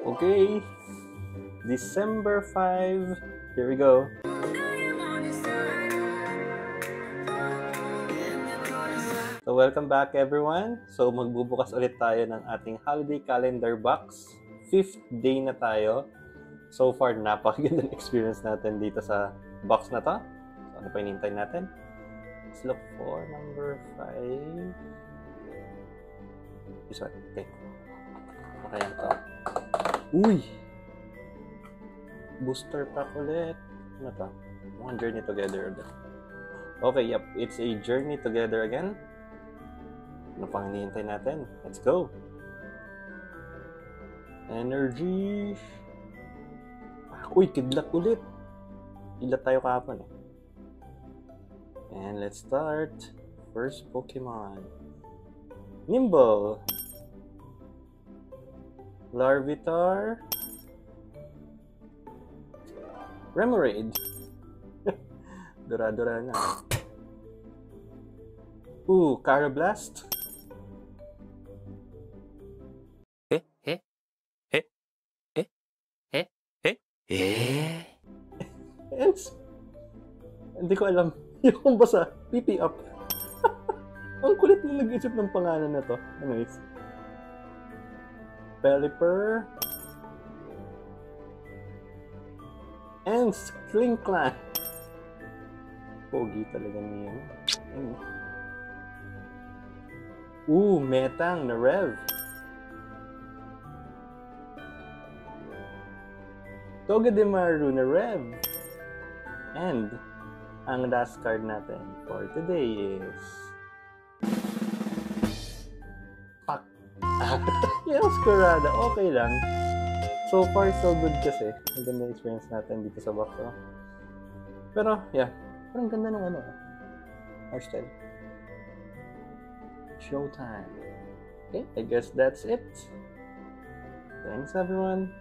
Okay, December 5. Here we go. So welcome back everyone. So magbubukas ulit tayo ng ating holiday calendar box. 5th day na tayo. So far, napakagandang experience natin dito sa box na to. So ano pa hinihintay natin? Let's look for number 5. This one. Okay. Okay yan to. Uy! Booster pack ulit. Ano to? One Journey Together ulit. Okay, yep. It's a journey together again. Ano pang hinihintay natin? Let's go! Energy! Uy, kidlat ulit! Kidlat tayo kahapon eh. And let's start. First Pokemon. Nimble! Larvitar. Remoraid. Dura-dura na. Carablast. Hindi ko alam. Yung basa. PP up. Ang kulit na nag-isip ng pangalan na to. Anyways. Pelipper. And Sprinkler. Pogi talaga niya. Metang na Rev. Togedemaru na Rev. And ang last card natin for today is Yoskurada. Okay lang. So far, so good kasi. Ang ganda experience natin dito sa box. Pero, yeah. Parang ganda ng hairstyle. Showtime. Okay, I guess that's it. Thanks everyone.